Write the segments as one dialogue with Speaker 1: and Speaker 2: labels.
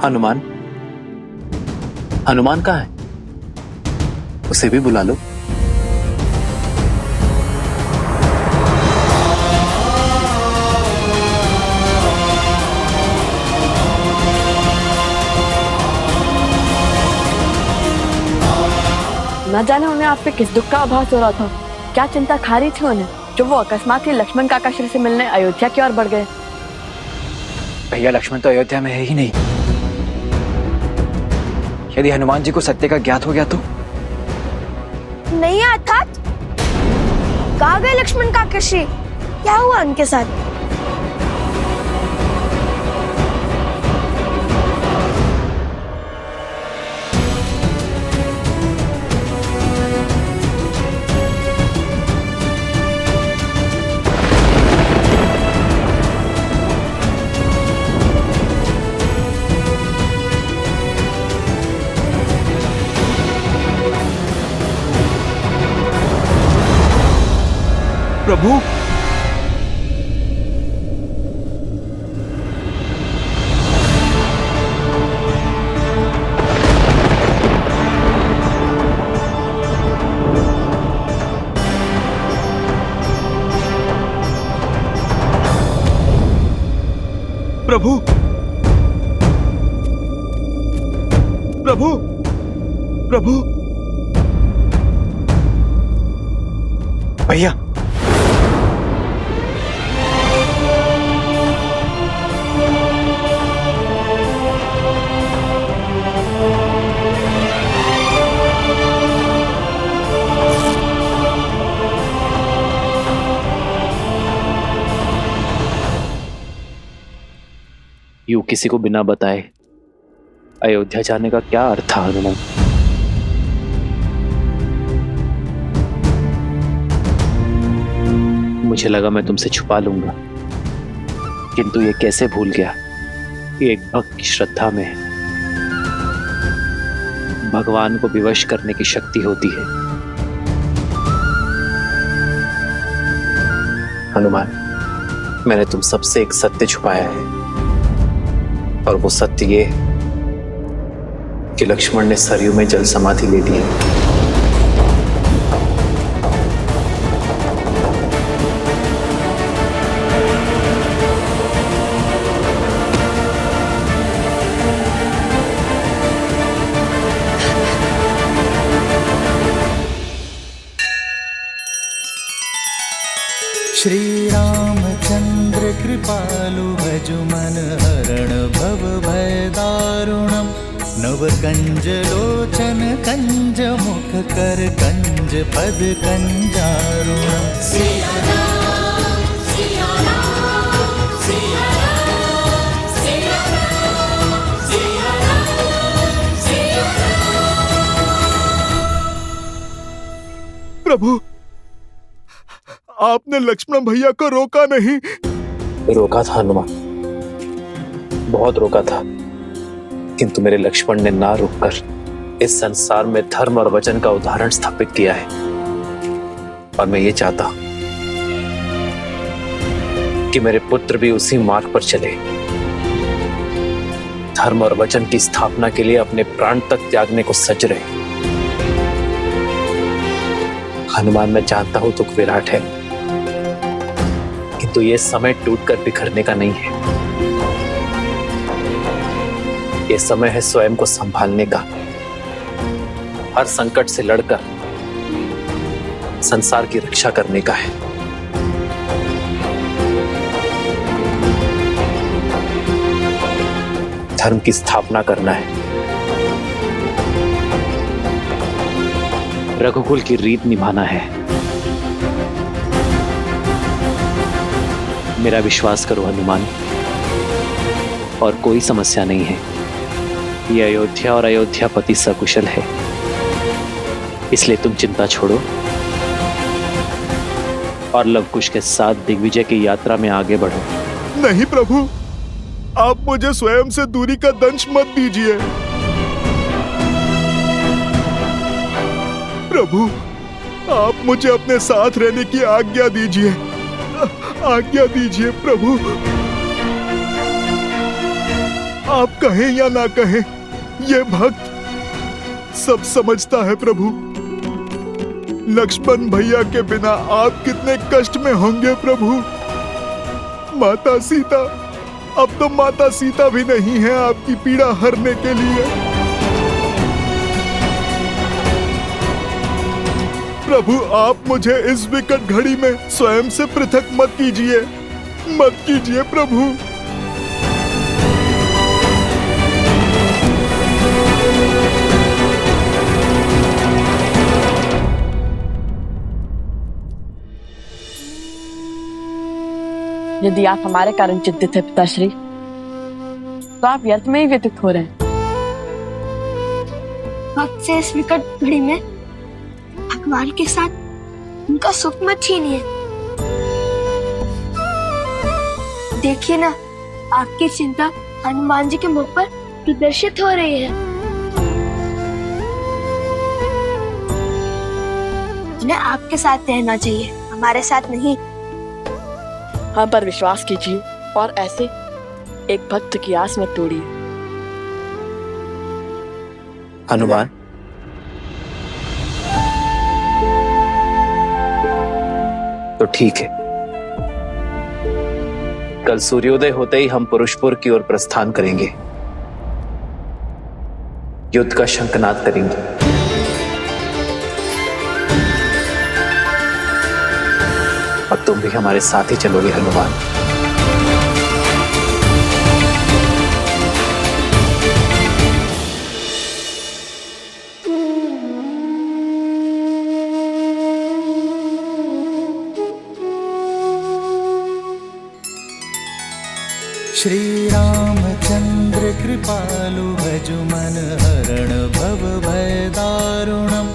Speaker 1: हनुमान, हनुमान कहाँ है? उसे भी बुला लो।
Speaker 2: न जाने उन्हें आप पे किस दुख का आभास हो रहा था, क्या चिंता खा रही थी उन्हें, जो वो अकस्मात ही लक्ष्मण काका श्री से मिलने अयोध्या की ओर बढ़ गए।
Speaker 3: भैया, लक्ष्मण तो अयोध्या में है ही नहीं। यदि हनुमान जी को सत्य का ज्ञात हो गया तो?
Speaker 4: नहीं, अर्थात कहाँ गए लक्ष्मण काका श्री? क्या हुआ उनके साथ?
Speaker 5: प्रभु, प्रभु, प्रभु, प्रभु।
Speaker 3: भैया,
Speaker 1: यूं किसी को बिना बताए अयोध्या जाने का क्या अर्थ था हनुमान? मुझे लगा मैं तुमसे छुपा लूंगा, किंतु ये कैसे भूल गया कि एक भक्त की श्रद्धा में भगवान को विवश करने की शक्ति होती है। हनुमान, मैंने तुम सबसे एक सत्य छुपाया है, और वो सत्य ये कि लक्ष्मण ने सरयू में जल समाधि ले ली है।
Speaker 6: श्री रामचंद्र कृपालु भजु मन हरण भव भय दारुणम नव कंज लोचन कंज मुख कर कंज पद कंजारुणम। सिया राम, सिया राम, सिया राम, सिया राम, सिया राम, सिया राम।
Speaker 5: प्रभु, आपने लक्ष्मण भैया को रोका नहीं?
Speaker 1: रोका था हनुमान, बहुत रोका था, किंतु मेरे लक्ष्मण ने ना रुककर इस संसार में धर्म और वचन का उदाहरण स्थापित किया है। और मैं ये चाहता हूं कि मेरे पुत्र भी उसी मार्ग पर चले, धर्म और वचन की स्थापना के लिए अपने प्राण तक त्यागने को सज रहे। हनुमान, मैं जानता हूं तुम विराट है, किंतु ये समय टूटकर बिखरने का नहीं है। ये समय है स्वयं को संभालने का, हर संकट से लड़कर संसार की रक्षा करने का है। धर्म की स्थापना करना है, रघुकुल की रीत निभाना है। मेरा विश्वास करो हनुमान, और कोई समस्या नहीं है। ये अयोध्या और अयोध्यापति सकुशल है, इसलिए तुम चिंता छोड़ो और लवकुश के साथ दिग्विजय की यात्रा में आगे बढ़ो।
Speaker 5: नहीं प्रभु, आप मुझे स्वयं से दूरी का दंश मत दीजिए। प्रभु, आप मुझे अपने साथ रहने की आज्ञा दीजिए, आज्ञा दीजिए प्रभु। आप कहें या ना कहें, ये भक्त सब समझता है प्रभु। लक्ष्मण भैया के बिना आप कितने कष्ट में होंगे प्रभु। माता सीता, अब तो माता सीता भी नहीं है आपकी पीड़ा हरने के लिए। प्रभु, आप मुझे इस विकट घड़ी में स्वयं से पृथक मत कीजिए, मत कीजिए प्रभु।
Speaker 2: यदि आप हमारे कारण चिंतित है पिताश्री, तो आप व्यर्थ में ही व्यतीत हो रहे हैं।
Speaker 4: वक्त से इस विकट घड़ी में भगवान के साथ उनका सुख मत छीनिए। देखिए ना, आपकी चिंता हनुमान जी के मुख पर प्रदर्शित हो रही है। जिन्हें आपके साथ रहना चाहिए, हमारे साथ नहीं।
Speaker 2: हम पर विश्वास कीजिए और ऐसे एक भक्त की आस मत तोड़िए।
Speaker 1: हनुमान, तो ठीक है, कल सूर्योदय होते ही हम पुरुषपुर की ओर प्रस्थान करेंगे, युद्ध का शंखनाद करेंगे। और तुम भी हमारे साथ ही चलोगे हनुमान।
Speaker 6: श्री रामचंद्र कृपालु भजुमन हरण भव भय दारुणम।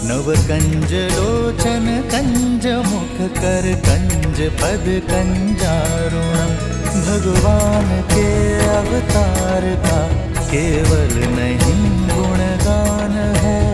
Speaker 6: नव कंज लोचन कंज मुख कर कंज पद कंजारुणम। भगवान के अवतार का केवल नहीं गुणगान है,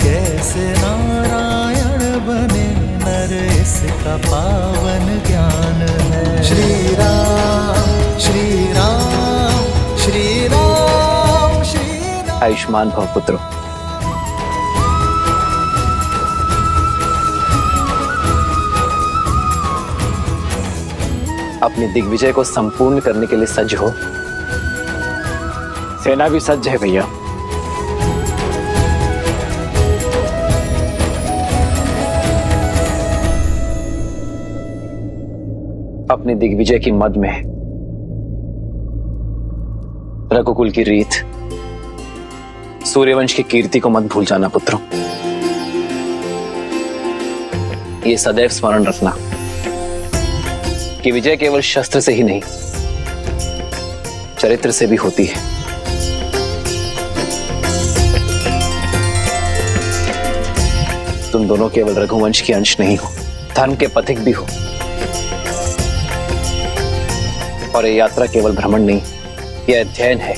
Speaker 6: कैसे नारायण बने नर इसका पावन ज्ञान है। श्री राम श्री राम श्री राम श्री राम।
Speaker 1: आयुष्मान भव पुत्रो। अपने दिग्विजय को संपूर्ण करने के लिए सज्ज हो।
Speaker 3: सेना भी सज्ज है भैया।
Speaker 1: अपने दिग्विजय की मद में रघुकुल की रीत, सूर्यवंश की कीर्ति को मत भूल जाना पुत्रों। ये सदैव स्मरण रखना कि विजय केवल शस्त्र से ही नहीं, चरित्र से भी होती है। तुम दोनों केवल रघुवंश के अंश नहीं हो, धर्म के पथिक भी हो। और ये यात्रा केवल भ्रमण नहीं, यह अध्ययन है,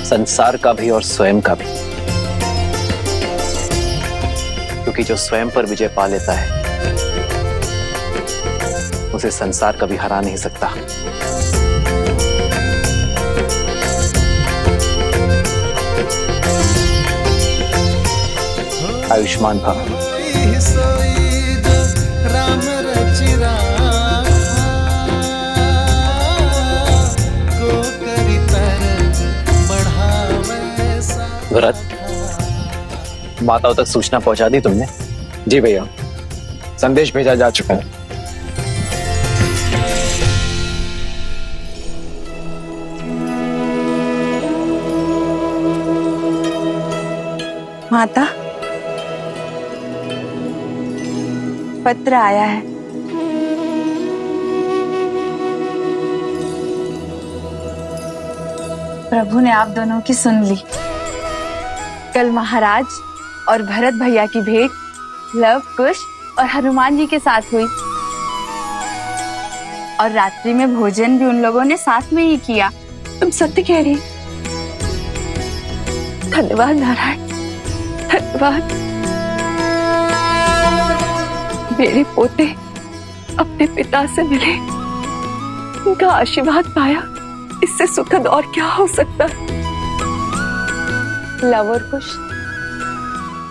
Speaker 1: संसार का भी और स्वयं का भी। क्योंकि जो स्वयं पर विजय पा लेता है, उसे संसार कभी हरा नहीं सकता। आयुष्मान भव।
Speaker 6: राम रचिरा
Speaker 1: भरत, माताओं तक सूचना पहुंचा दी तुमने?
Speaker 3: जी भैया, संदेश भेजा जा चुका है।
Speaker 7: माता, पत्र आया है। प्रभु ने आप दोनों की सुन ली। कल महाराज और भरत भैया की भेंट लव, कुश और हनुमान जी के साथ हुई, और रात्रि में भोजन भी उन लोगों ने साथ में ही किया। तुम सत्य कह रही। धन्यवाद नारायण, धन्यवाद। मेरे पोते अपने पिता से मिले, उनका आशीर्वाद पाया,
Speaker 2: इससे सुखद और क्या हो सकता है।
Speaker 7: लव और कुश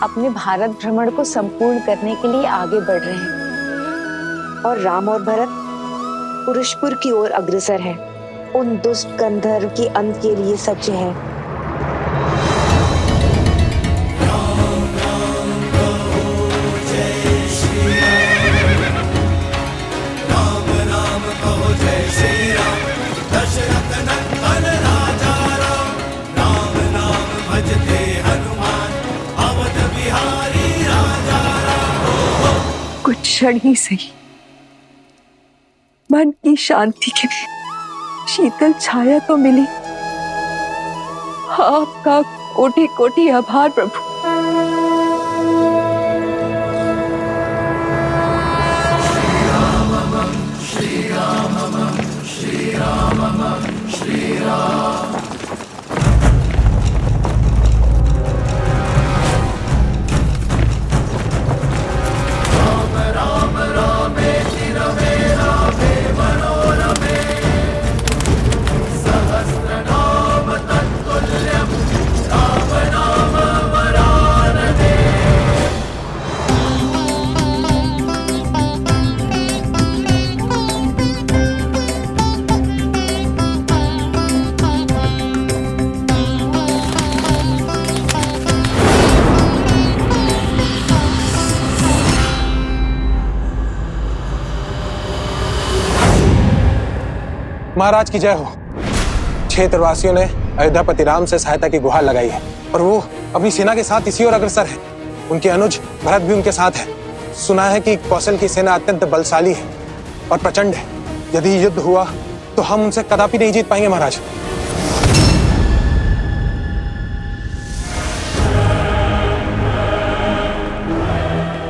Speaker 7: अपने भारत भ्रमण को संपूर्ण करने के लिए आगे बढ़ रहे हैं और राम और भरत पुरुषपुर की ओर अग्रसर हैं। उन दुष्ट गंधर्व के अंत के लिए सज्ज हैं।
Speaker 2: कुछ क्षण ही सही मन की शांति के लिए शीतल छाया तो मिली। आपका कोटि कोटि आभार प्रभु।
Speaker 8: महाराज की जय हो। क्षेत्रवासियों ने अयोध्यापति राम से सहायता की गुहार लगाई है और वो अपनी सेना के साथ इसी ओर अग्रसर है। उनके अनुज भरत भी उनके साथ है। सुना है कि कौशल की सेना अत्यंत बलशाली है और प्रचंड है। यदि युद्ध हुआ तो हम उनसे कदापि नहीं जीत पाएंगे महाराज।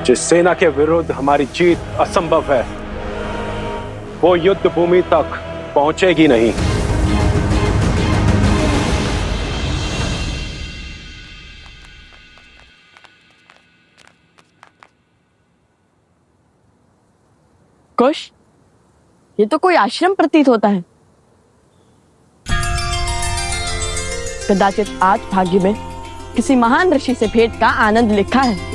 Speaker 9: जिस सेना के विरुद्ध हमारी जीत असंभव है वो युद्ध भूमि तक पहुंचेगी नहीं।
Speaker 2: कुश, ये तो कोई आश्रम प्रतीत होता है। कदाचित आज भाग्य में किसी महान ऋषि से भेंट का आनंद लिखा है।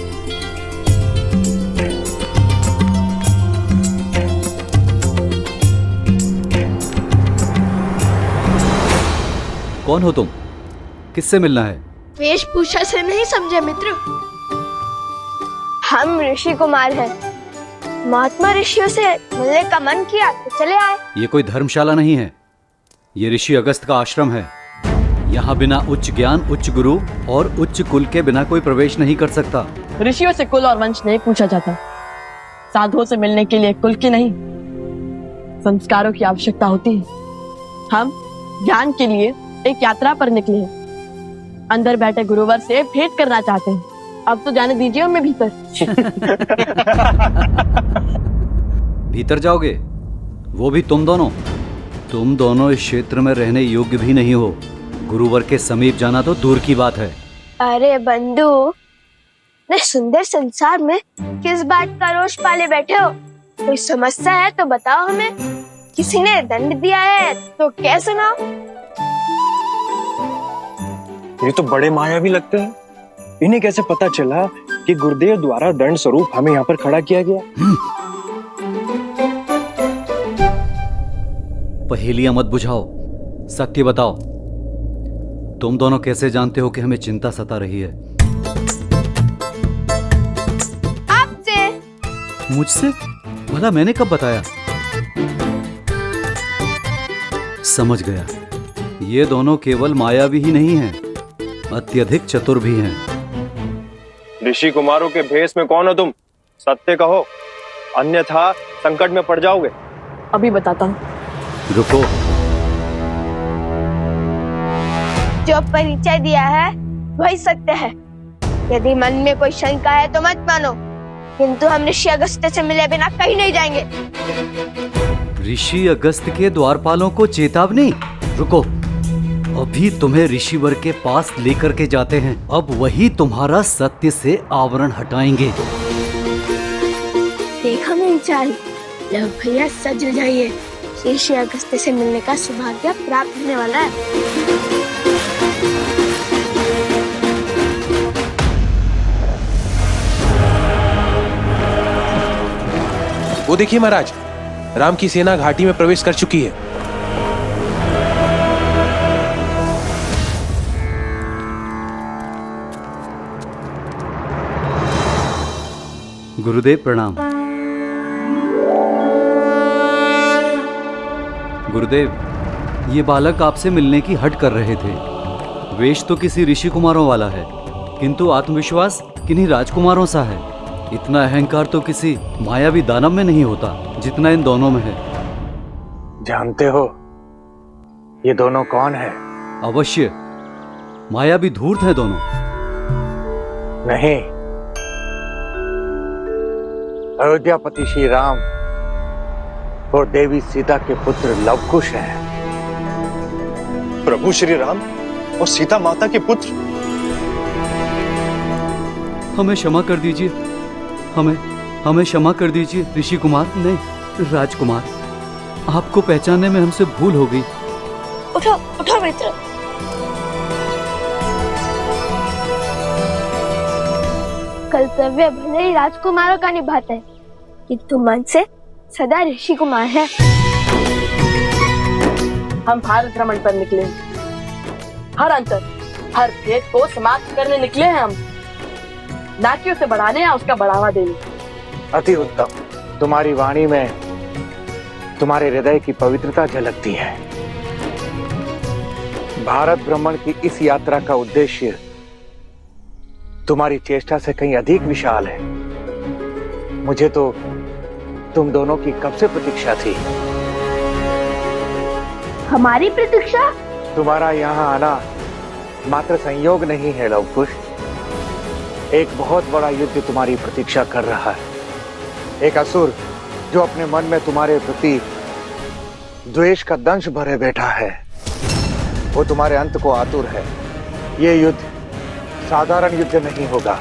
Speaker 10: कौन हो तुम? किससे मिलना है?
Speaker 4: वेशभूषा से नहीं समझे मित्र। हम ऋषि कुमार हैं। महात्मा ऋषियों से मिलने का मन किया तो चले आए।
Speaker 10: ये कोई धर्मशाला नहीं है, ये ऋषि अगस्त का आश्रम है। यहाँ बिना उच्च ज्ञान, उच्च गुरु और उच्च कुल के बिना कोई प्रवेश नहीं कर सकता।
Speaker 2: ऋषियों से कुल और वंश नहीं पूछा जाता। साधुओं से मिलने के लिए कुल की नहीं, संस्कारों की आवश्यकता होती है। हम ज्ञान के लिए एक यात्रा पर निकले हैं। अंदर बैठे गुरुवर से भेंट करना चाहते हैं। अब तो जाने दीजिए हमें भीतर।
Speaker 10: भीतर जाओगे? वो भी तुम दोनों? तुम दोनों इस क्षेत्र में रहने योग्य भी नहीं हो। गुरुवर के समीप जाना तो दूर की बात है।
Speaker 4: अरे बंधु, इतने सुंदर संसार में किस बात का रोष पाले बैठे हो? कोई समस्या है तो बताओ हमें। किसी ने दंड दिया है तो क्या सुनाओ?
Speaker 11: ये तो बड़े मायावी लगते हैं। इन्हें कैसे पता चला कि गुरुदेव द्वारा दंड स्वरूप हमें यहाँ पर खड़ा किया गया?
Speaker 10: पहेलियां मत बुझाओ, सत्य बताओ। तुम दोनों कैसे जानते हो कि हमें चिंता सता रही है?
Speaker 4: आपसे।
Speaker 10: मुझसे? भला मैंने कब बताया? समझ गया। ये दोनों केवल मायावी ही नहीं हैं, अत्यधिक चतुर भी हैं।
Speaker 11: ऋषि कुमारों के भेष में कौन हो तुम? सत्य कहो, अन्यथा संकट में पड़ जाओगे।
Speaker 2: अभी बताता हूँ।
Speaker 10: रुको।
Speaker 4: जो परिचय दिया है वही सत्य है। यदि मन में कोई शंका है तो मत मानो, किंतु हम ऋषि अगस्त से मिले बिना कहीं नहीं जाएंगे।
Speaker 10: ऋषि अगस्त के द्वारपालों को चेतावनी? रुको, अभी तुम्हें ऋषिवर के पास लेकर के जाते हैं। अब वही तुम्हारा सत्य से आवरण हटाएंगे।
Speaker 4: देखा मेरी चाल। लव भैया सज जाइए, ऋषि अगस्त्य से मिलने का सौभाग्य प्राप्त होने वाला है।
Speaker 8: वो देखिए महाराज, राम की सेना घाटी में प्रवेश कर चुकी है।
Speaker 10: गुरुदेव प्रणाम। गुरुदेव, ये बालक आपसे मिलने की हट कर रहे थे। वेश तो किसी ऋषि कुमारों वाला है, किंतु आत्मविश्वास किन्हीं राजकुमारों सा है। इतना अहंकार तो किसी मायावी दानव में नहीं होता जितना इन दोनों में है।
Speaker 3: जानते हो ये दोनों कौन है?
Speaker 10: अवश्य, मायावी धूर्त हैं दोनों।
Speaker 3: नहीं, अयोध्यापति श्री राम और देवी सीता के पुत्र लवकुश हैं।
Speaker 11: प्रभु श्री राम और सीता माता के पुत्र।
Speaker 10: हमें क्षमा कर दीजिए, हमें क्षमा कर दीजिए ऋषि कुमार, नहीं राजकुमार। आपको पहचानने में हमसे भूल हो गई।
Speaker 4: उठो उठो मित्र। कर्तव्य भले ही राजकुमारों का निभाते हैं, किंतु मन से सदा ऋषि कुमार है।
Speaker 2: हम भारत भ्रमण पर निकले हैं। हर अंतर, हर भेद को समाप्त करने निकले हैं हम, ना कि उसे बढ़ाने या उसका बढ़ावा देने।
Speaker 3: अति उत्तम। तुम्हारी वाणी में तुम्हारे हृदय की पवित्रता झलकती है। भारत भ्रमण की इस यात्रा का उद्देश्य तुम्हारी चेष्टा से कहीं अधिक विशाल है। मुझे तो तुम दोनों की कब से प्रतीक्षा थी।
Speaker 4: हमारी प्रतीक्षा?
Speaker 3: तुम्हारा यहाँ आना मात्र संयोग नहीं है लवकुश। एक बहुत बड़ा युद्ध तुम्हारी प्रतीक्षा कर रहा है। एक असुर जो अपने मन में तुम्हारे प्रति द्वेष का दंश भरे बैठा है, वो तुम्हारे अंत को आतुर है। ये युद्ध साधारण युद्ध नहीं होगा।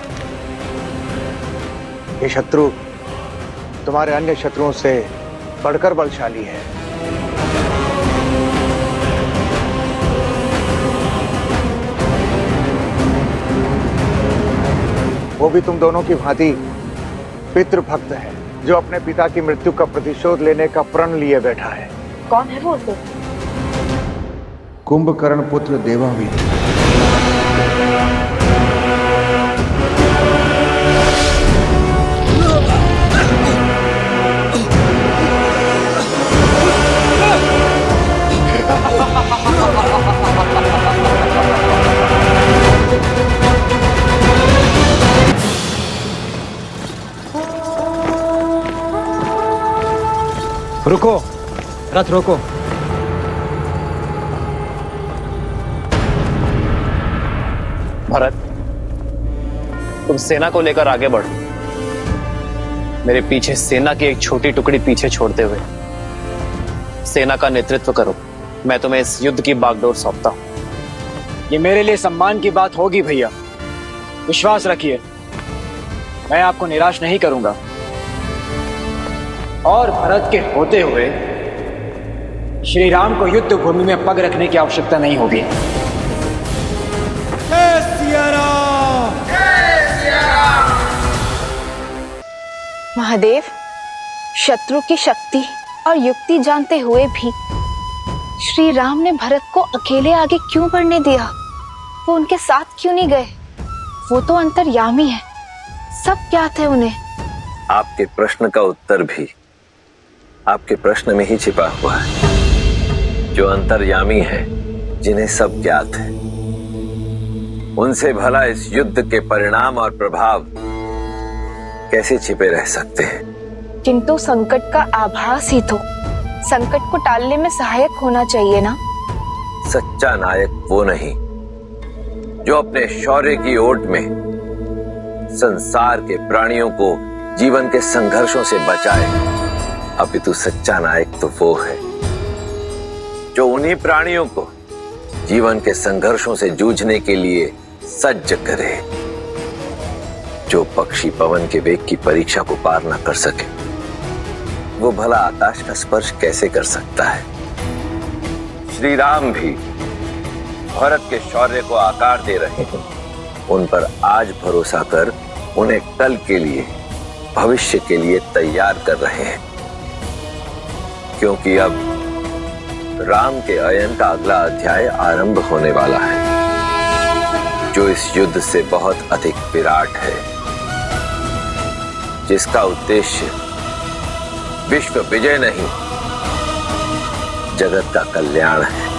Speaker 3: ये शत्रु तुम्हारे अन्य शत्रुओं से बढ़कर बलशाली है। वो भी तुम दोनों की भांति पितृभक्त है, जो अपने पिता की मृत्यु का प्रतिशोध लेने का प्रण लिए बैठा है।
Speaker 2: कौन है वो तो?
Speaker 5: कुंभकर्ण पुत्र देवावीर।
Speaker 3: रुको, रथ रोको।
Speaker 1: भरत, तुम सेना को लेकर आगे बढ़ो। मेरे पीछे सेना की एक छोटी टुकड़ी पीछे छोड़ते हुए सेना का नेतृत्व करो। मैं तुम्हें इस युद्ध की बागडोर सौंपता हूं।
Speaker 3: ये मेरे लिए सम्मान की बात होगी भैया। विश्वास रखिए, मैं आपको निराश नहीं करूंगा। और भरत के होते हुए श्री राम को युद्ध भूमि में पग रखने की आवश्यकता नहीं होगी।
Speaker 7: महादेव, शत्रु की शक्ति और युक्ति जानते हुए भी श्री राम ने भरत को अकेले आगे क्यों बढ़ने दिया? वो उनके साथ क्यों नहीं गए? वो तो अंतर्यामी है, सब ज्ञात है उन्हें।
Speaker 12: आपके प्रश्न का उत्तर भी आपके प्रश्न में ही छिपा हुआ है। जो अंतर्यामी है, जिन्हें सब ज्ञात है, उनसे भला इस युद्ध के परिणाम और प्रभाव कैसे छिपे रह सकते हैं?
Speaker 7: किंतु संकट का आभास ही तो संकट को टालने में सहायक होना चाहिए ना।
Speaker 12: सच्चा नायक वो नहीं जो अपने शौर्य की ओट में संसार के प्राणियों को जीवन के संघर्षों से बचाए। अपितु सच्चा नायक तो वो है जो उन्हीं प्राणियों को जीवन के संघर्षों से जूझने के लिए सज्ज करे। जो पक्षी पवन के वेग की परीक्षा को पार न कर सके, वो भला आकाश का स्पर्श कैसे कर सकता है? श्री राम भी भरत के शौर्य को आकार दे रहे हैं। उन पर आज भरोसा कर उन्हें कल के लिए, भविष्य के लिए तैयार कर रहे हैं, क्योंकि अब राम के अयन का अगला अध्याय आरंभ होने वाला है, जो इस युद्ध से बहुत अधिक विराट है, जिसका उद्देश्य विश्व विजय नहीं, जगत का कल्याण है।